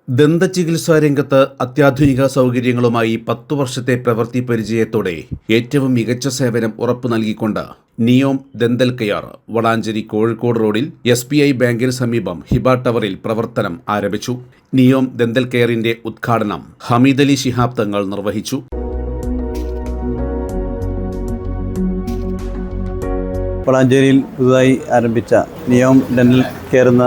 ദന്തചികിത്സാ രംഗത്ത് അത്യാധുനിക സൗകര്യങ്ങളുമായി 10 വർഷത്തെ പ്രവൃത്തി പരിചയത്തോടെ ഏറ്റവും മികച്ച സേവനം ഉറപ്പു നൽകിക്കൊണ്ട് NEOM dental care Valanchery Kozhikode റോഡിൽ SBI ബാങ്കിന് സമീപം ഹിബ ടവറിൽ പ്രവർത്തനം ആരംഭിച്ചു. നിയോം ദന്തൽ കെയറിന്റെ ഉദ്ഘാടനം ഹമീദ് അലി ശിഹാബ് തങ്ങൾ നിർവഹിച്ചു. വളാഞ്ചേരിയിൽ പുതുതായി ആരംഭിച്ച നിയോം ഡെന്റൽ കെയർ എന്ന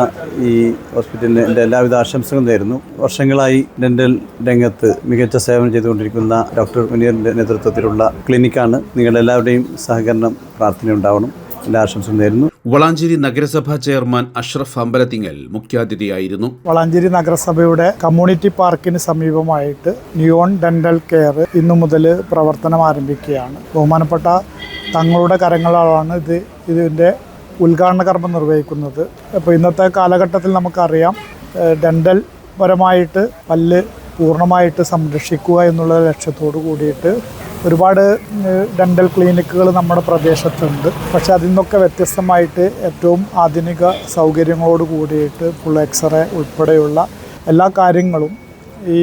ഈ ഹോസ്പിറ്റലിന് എൻ്റെ എല്ലാവിധ ആശംസകളും നേരുന്നു. വർഷങ്ങളായി ഡെന്റൽ രംഗത്ത് മികച്ച സേവനം ചെയ്തുകൊണ്ടിരിക്കുന്ന ഡോക്ടർ മുനീറിൻ്റെ നേതൃത്വത്തിലുള്ള ക്ലിനിക്കാണ്. നിങ്ങളുടെ എല്ലാവരുടെയും സഹകരണം പ്രാർത്ഥന ഉണ്ടാവണം. എല്ലാ ആശംസകളും നേരുന്നു. വളാഞ്ചേരി നഗരസഭാ ചെയർമാൻ അഷ്റഫ് അമ്പലത്തിങ്ങൽ മുഖ്യാതിഥിയായിരുന്നു. വളാഞ്ചേരി നഗരസഭയുടെ കമ്മ്യൂണിറ്റി പാർക്കിന് സമീപമായിട്ട് നിയോം ഡെന്റൽ കെയർ ഇന്നു മുതൽ പ്രവർത്തനം ആരംഭിക്കുകയാണ്. ബഹുമാനപ്പെട്ട തങ്ങളുടെ കരങ്ങളാണ് ഇതിൻ്റെ ഉദ്ഘാടന കർമ്മം നിർവഹിക്കുന്നത്. അപ്പോൾ ഇന്നത്തെ കാലഘട്ടത്തിൽ നമുക്കറിയാം, ഡെന്റൽ പരമായിട്ട് പല്ല് പൂർണ്ണമായിട്ട് സംരക്ഷിക്കുക എന്നുള്ള ലക്ഷ്യത്തോടു കൂടിയിട്ട് ഒരുപാട് ഡെന്റൽ ക്ലിനിക്കുകൾ നമ്മുടെ പ്രദേശത്തുണ്ട്. പക്ഷേ അതിൽ നിന്നൊക്കെ വ്യത്യസ്തമായിട്ട് ഏറ്റവും ആധുനിക സൗകര്യങ്ങളോട് കൂടിയിട്ട് ഫുൾ എക്സ്റേ ഉൾപ്പെടെയുള്ള എല്ലാ കാര്യങ്ങളും ഈ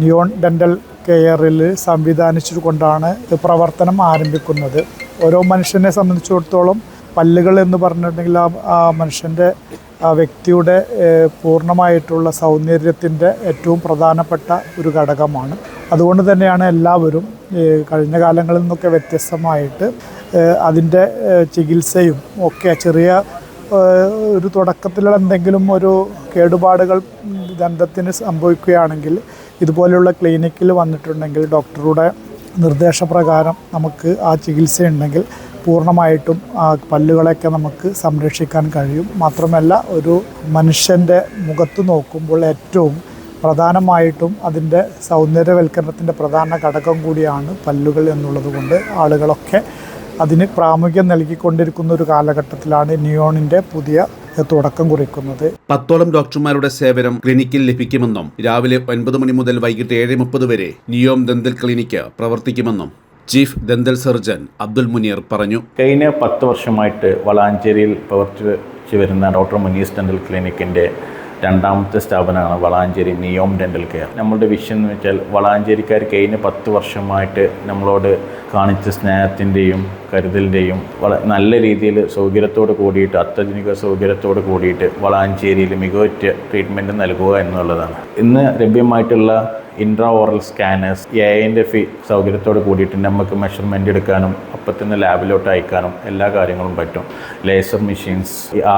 നിയോം ഡെന്റൽ കെയറിൽ സംവിധാനിച്ചുകൊണ്ടാണ് പ്രവർത്തനം ആരംഭിക്കുന്നത്. ഓരോ മനുഷ്യനെ സംബന്ധിച്ചിടത്തോളം പല്ലുകൾ എന്ന് പറഞ്ഞിട്ടുണ്ടെങ്കിൽ ആ മനുഷ്യൻ്റെ ആ വ്യക്തിയുടെ പൂർണ്ണമായിട്ടുള്ള സൗന്ദര്യത്തിൻ്റെ ഏറ്റവും പ്രധാനപ്പെട്ട ഒരു ഘടകമാണ്. അതുകൊണ്ട് തന്നെയാണ് എല്ലാവരും കഴിഞ്ഞ കാലങ്ങളിൽ നിന്നൊക്കെ വ്യത്യസ്തമായിട്ട് അതിൻ്റെ ചികിത്സയും ഒക്കെ ചെറിയ ഒരു തുടക്കത്തിലുള്ള എന്തെങ്കിലും ഒരു കേടുപാടുകൾ ദന്തത്തിന് സംഭവിക്കുകയാണെങ്കിൽ ഇതുപോലെയുള്ള ക്ലിനിക്കിൽ വന്നിട്ടുണ്ടെങ്കിൽ ഡോക്ടറുടെ നിർദ്ദേശപ്രകാരം നമുക്ക് ആ ചികിത്സയുണ്ടെങ്കിൽ പൂർണ്ണമായിട്ടും ആ പല്ലുകളെയൊക്കെ നമുക്ക് സംരക്ഷിക്കാൻ കഴിയും. മാത്രമല്ല, ഒരു മനുഷ്യൻ്റെ മുഖത്ത് നോക്കുമ്പോൾ ഏറ്റവും പ്രധാനമായിട്ടും അതിൻ്റെ സൗന്ദര്യവൽക്കരണത്തിൻ്റെ പ്രധാന ഘടകം കൂടിയാണ് പല്ലുകൾ എന്നുള്ളത് കൊണ്ട് ആളുകളൊക്കെ അതിന് പ്രാമുഖ്യം നൽകിക്കൊണ്ടിരിക്കുന്ന ഒരു കാലഘട്ടത്തിലാണ് നിയോണിൻ്റെ പുതിയ തുടക്കം കുറിക്കുന്നത്. 10ഓളം ഡോക്ടർമാരുടെ സേവനം ക്ലിനിക്കിൽ ലഭിക്കുമെന്നും രാവിലെ 9 മണി മുതൽ വൈകിട്ട് 7:30 വരെ നിയോം ദന്തൽ ക്ലിനിക്ക് പ്രവർത്തിക്കുമെന്നും chief dental surgeon Abdul Muneer പറഞ്ഞു. കഴിഞ്ഞ 10 വർഷമായിട്ട് വളാഞ്ചേരിയിൽ പ്രവർത്തിച്ചു വരുന്ന ഡോക്ടർ മുനീസ് ഡെന്റൽ ക്ലിനിക്കിൻ്റെ രണ്ടാമത്തെ സ്ഥാപനമാണ് വളാഞ്ചേരി നിയോം ഡെന്റൽ കെയർ. നമ്മളുടെ വിഷൻ എന്ന് വെച്ചാൽ വളാഞ്ചേരിക്കാർ കഴിഞ്ഞ 10 വർഷമായിട്ട് നമ്മളോട് കാണിച്ച സ്നേഹത്തിൻ്റെയും കരുതലിൻ്റെയും നല്ല രീതിയിൽ സൗകര്യത്തോട് കൂടിയിട്ട് അത്യാധുനിക സൗകര്യത്തോട് കൂടിയിട്ട് വളാഞ്ചേരിയിൽ മികവുറ്റ ട്രീറ്റ്മെൻറ്റ് നൽകുക എന്നുള്ളതാണ്. ഇന്ന് ലഭ്യമായിട്ടുള്ള ഇൻട്രാ ഓറൽ സ്കാനേഴ്സ് AIൻ്റെ സൗകര്യത്തോട് കൂടിയിട്ട് നമുക്ക് മെഷർമെൻ്റ് എടുക്കാനും അപ്പം തന്നെ ലാബിലോട്ട് അയക്കാനും എല്ലാ കാര്യങ്ങളും പറ്റും. Laser machines,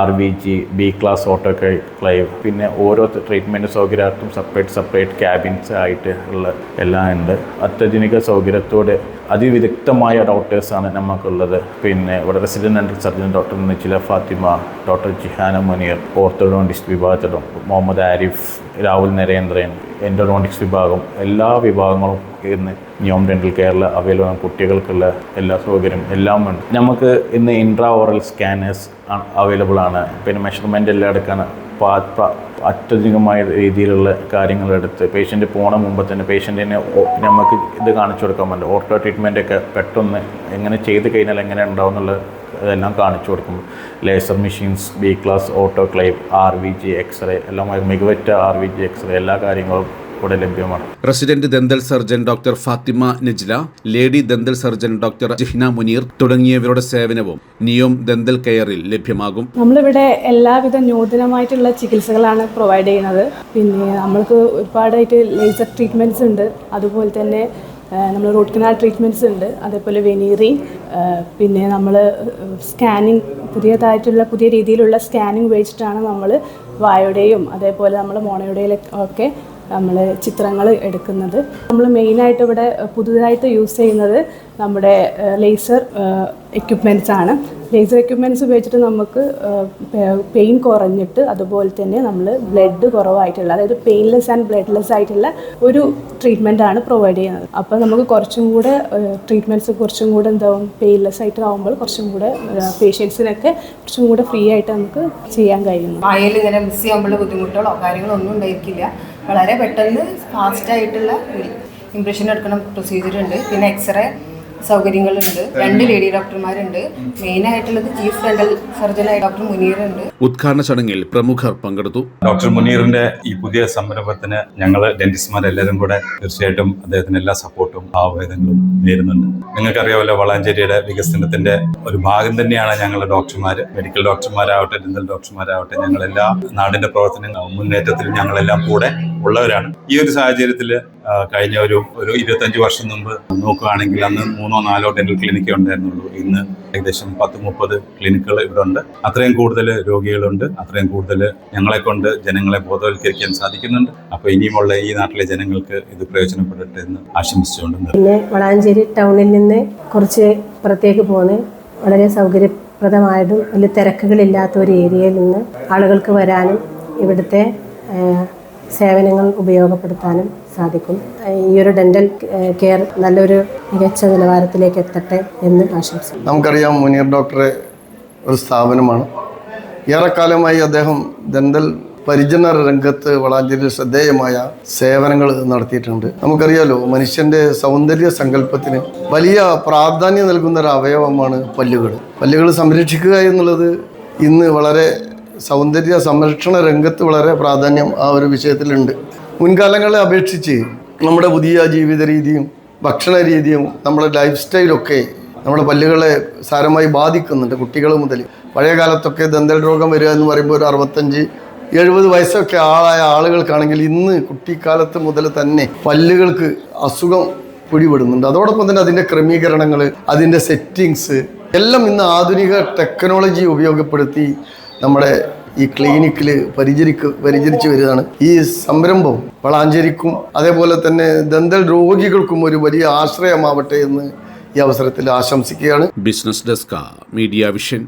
RVG, B class autoclave, പിന്നെ ഓരോ ട്രീറ്റ്മെൻറ്റ് സൗകര്യത്തും സെപ്പറേറ്റ് ക്യാബിൻസ് ആയിട്ട് ഉള്ള എല്ലാം ഉണ്ട്. അത്യാധുനിക സൗകര്യത്തോടെ അതിവിദഗ്ധമായ ഡോക്ടേഴ്സാണ് നമുക്കുള്ളത്. പിന്നെ ഇവിടെ resident dental surgeon doctor Nichila Fathima, doctor Jihana Muneer, orthodontist വിഭാഗത്തിലും മുഹമ്മദ് ആരിഫ്, രാഹുൽ നരേന്ദ്രൻ, എൻഡോഡോണ്ടിക്സ് വിഭാഗം, എല്ലാ വിഭാഗങ്ങളും ഇന്ന് നിയോം ഡെന്റൽ കെയറിൽ അവൈലബിൾ ആണ്. കുട്ടികൾക്കുള്ള എല്ലാ സൗകര്യം എല്ലാം ഉണ്ട്. നമുക്ക് ഇന്ന് ഇൻട്രാ ഓറൽ സ്കാനേഴ്സ് അവൈലബിൾ ആണ്. പിന്നെ മെഷർമെൻ്റ് എല്ലാം എടുക്കാൻ അത്യധികമായ രീതിയിലുള്ള കാര്യങ്ങളെടുത്ത് പേഷ്യൻ്റ് പോണ മുമ്പ് തന്നെ പേഷ്യൻറ്റിനെ നമുക്ക് ഇത് കാണിച്ചു കൊടുക്കാൻ പറ്റും. ഓർത്തോ ട്രീറ്റ്മെൻറ്റൊക്കെ പെട്ടെന്ന് എങ്ങനെ ചെയ്ത് കഴിഞ്ഞാൽ എങ്ങനെ ഉണ്ടാവും എന്നുള്ള ഇതെല്ലാം കാണിച്ചു കൊടുക്കും. Laser machines, B class autoclave, RVG x-ray എല്ലാം മികവുറ്റ RVG എക്സ്റേ എല്ലാ കാര്യങ്ങളും ഇവിടെ ലഭ്യമാണ്. Resident dental surgeon doctor Fathima Najla, lady dental surgeon doctor Jihna Muneer തുടങ്ങിയവരുടെ സേവനവും നിയോം ദന്തൽ കെയറിൽ ലഭ്യമാകും. നമ്മളിവിടെ എല്ലാവിധ നൂതനമായിട്ടുള്ള ചികിത്സകളാണ് പ്രൊവൈഡ് ചെയ്യുന്നത്. പിന്നെ നമ്മൾക്ക് ഒരുപാടായിട്ട് ലേസർ ട്രീറ്റ്മെൻറ്റ്സ് ഉണ്ട്, അതുപോലെ തന്നെ നമ്മൾ റൂട്ട് കനാൽ ട്രീറ്റ്മെൻറ്റ്സ് ഉണ്ട്, അതേപോലെ വെനീറിങ്, പിന്നെ നമ്മൾ സ്കാനിങ് പുതിയ രീതിയിലുള്ള സ്കാനിങ് ഉപയോഗിച്ചിട്ടാണ് നമ്മൾ വായുടെയും അതേപോലെ നമ്മൾ മോണയുടെയൊക്കെ നമ്മൾ ചിത്രങ്ങൾ എടുക്കുന്നത്. നമ്മൾ മെയിനായിട്ട് ഇവിടെ പുതുതായിട്ട് യൂസ് ചെയ്യുന്നത് നമ്മുടെ ലേസർ എക്യുപ്മെൻറ്റ്സ് ആണ്. ലേസർ എക്യുപ്മെൻറ്റ്സ് ഉപയോഗിച്ചിട്ട് നമുക്ക് പെയിൻ കുറഞ്ഞിട്ട് അതുപോലെ തന്നെ നമ്മൾ ബ്ലഡ് കുറവായിട്ടുള്ള, അതായത് പെയിൻലെസ് ആൻഡ് ബ്ലഡ്ലെസ് ആയിട്ടുള്ള ഒരു ട്രീറ്റ്മെൻറ്റാണ് പ്രൊവൈഡ് ചെയ്യുന്നത്. അപ്പോൾ നമുക്ക് കുറച്ചും കൂടെ ട്രീറ്റ്മെൻറ്റ്സ് കുറച്ചും കൂടെ എന്താവും പെയിൻലെസ് ആയിട്ട് ആകുമ്പോൾ കുറച്ചും കൂടെ പേഷ്യൻസിനൊക്കെ കുറച്ചും കൂടെ ഫ്രീ ആയിട്ട് നമുക്ക് ചെയ്യാൻ കഴിയുന്നു. വായിൽ ഇങ്ങനെ മിസ് ചെയ്യുമ്പോൾ ബുദ്ധിമുട്ടുകളോ കാര്യങ്ങളോ ഒന്നും ഉണ്ടായിരിക്കില്ല. വളരെ പെട്ടെന്ന് ഫാസ്റ്റായിട്ടുള്ള ഇംപ്രഷൻ എടുക്കുന്ന പ്രൊസീജിയർ ഉണ്ട്. പിന്നെ എക്സ്റേ സൗകര്യങ്ങളുണ്ട്. 2 ലേഡി ഡോക്ടർമാരുണ്ട്. മെയിൻ ആയിട്ടുള്ളത് ചീഫ് ഡെന്റൽ സർജനായ ഡോക്ടർ മുനീറുണ്ട്. ഉദ്ഘാടന ചടങ്ങിൽ പ്രമുഖർ പങ്കെടുത്തു. ഡോക്ടർ മുനീറിന്റെ ഈ പുതിയ സംരംഭത്തിന് ഞങ്ങൾ ഡെന്റിസ്റ്റ്മാരെല്ലാവരും കൂടെ തീർച്ചയായിട്ടും അദ്ദേഹത്തിന് എല്ലാ സപ്പോർട്ടും ഭാവഭേദങ്ങളും നേരുന്നുണ്ട്. നിങ്ങൾക്കറിയാമല്ലോ, വളാഞ്ചേരിയുടെ വികസനത്തിന്റെ ഒരു ഭാഗം തന്നെയാണ് ഞങ്ങളുടെ ഡോക്ടർമാർ. മെഡിക്കൽ ഡോക്ടർമാരാവട്ടെ, ഡെന്റൽ ഡോക്ടർമാരാവട്ടെ, ഞങ്ങളെല്ലാ നാടിന്റെ പ്രവർത്തന മുന്നേറ്റത്തിൽ ഞങ്ങളെല്ലാം കൂടെ ഉള്ളവരാണ്. ഈ ഒരു സാഹചര്യത്തിൽ കഴിഞ്ഞ ഒരു 25 വർഷം മുമ്പ് നോക്കുകയാണെങ്കിൽ അന്ന് 3-4 ഡെന്റൽ ക്ലിനിക്കേ ഉണ്ടായിരുന്നുള്ളൂ. ഇന്ന് ഏകദേശം 10-30 ക്ലിനിക്കുകൾ ഇവിടെ ഉണ്ട്. അത്രയും കൂടുതൽ രോഗികളുണ്ട്. അത്രയും കൂടുതൽ ഞങ്ങളെ കൊണ്ട് ജനങ്ങളെ ബോധവൽക്കരിക്കാൻ സാധിക്കുന്നുണ്ട്. അപ്പോൾ ഇനിയുമുള്ള ഈ നാട്ടിലെ ജനങ്ങൾക്ക് ഇത് പ്രയോജനപ്പെടട്ടെ എന്ന് ആശംസിച്ചുകൊണ്ട് പിന്നെ വളാഞ്ചേരി ടൗണിൽ നിന്ന് കുറച്ച് പുറത്തേക്ക് പോകുന്ന വളരെ സൗകര്യപ്രദമായിട്ടും വലിയ തിരക്കുകളില്ലാത്ത ഒരു ഏരിയയിൽ നിന്ന് ആളുകൾക്ക് വരാനും ഇവിടുത്തെ സേവനങ്ങൾ ഉപയോഗപ്പെടുത്താനും സാധിക്കും. ഈ ഒരു ഡെന്റൽ കെയർ നല്ലൊരു മികച്ച നിലവാരത്തിലേക്ക് എത്തട്ടെ എന്ന് ആശംസിക്കുന്നു. നമുക്കറിയാം, മുനീർ ഡോക്ടറെ ഒരു സ്ഥാപനമാണ്. ഏറെക്കാലമായി അദ്ദേഹം ഡെന്റൽ പരിചരണ രംഗത്ത് വളാഞ്ചേരിയിൽ ശ്രദ്ധേയമായ സേവനങ്ങൾ നടത്തിയിട്ടുണ്ട്. നമുക്കറിയാലോ, മനുഷ്യൻ്റെ സൗന്ദര്യ സങ്കല്പത്തിന് വലിയ പ്രാധാന്യം നൽകുന്ന ഒരു അവയവമാണ് പല്ലുകൾ. പല്ലുകൾ സംരക്ഷിക്കുക എന്നുള്ളത് ഇന്ന് വളരെ സൗന്ദര്യ സംരക്ഷണ രംഗത്ത് വളരെ പ്രാധാന്യം ആ ഒരു വിഷയത്തിലുണ്ട്. മുൻകാലങ്ങളെ അപേക്ഷിച്ച് നമ്മുടെ പുതിയ ജീവിത രീതിയും ഭക്ഷണ രീതിയും നമ്മുടെ ലൈഫ് സ്റ്റൈലൊക്കെ നമ്മുടെ പല്ലുകളെ സാരമായി ബാധിക്കുന്നുണ്ട്. കുട്ടികൾ മുതൽ പഴയ കാലത്തൊക്കെ ദന്തൽ രോഗം വരിക എന്ന് പറയുമ്പോൾ ഒരു 65-70 വയസ്സൊക്കെ ആളായ ആളുകൾക്കാണെങ്കിൽ ഇന്ന് കുട്ടിക്കാലത്ത് മുതൽ തന്നെ പല്ലുകൾക്ക് അസുഖം പിടിപെടുന്നുണ്ട്. അതോടൊപ്പം തന്നെ അതിൻ്റെ ക്രമീകരണങ്ങൾ, അതിൻ്റെ സെറ്റിങ്സ് എല്ലാം ഇന്ന് ആധുനിക ടെക്നോളജി ഉപയോഗപ്പെടുത്തി നമ്മുടെ ഈ ക്ലിനിക്കിൽ പരിചരിച്ചു വരികയാണ്. ഈ സംരംഭം വളാഞ്ചേരിക്കും അതേപോലെ തന്നെ ദന്തൽ രോഗികൾക്കും ഒരു വലിയ ആശ്രയമാവട്ടെ എന്ന് ഈ അവസരത്തിൽ ആശംസിക്കുകയാണ്. Business desk, media vision.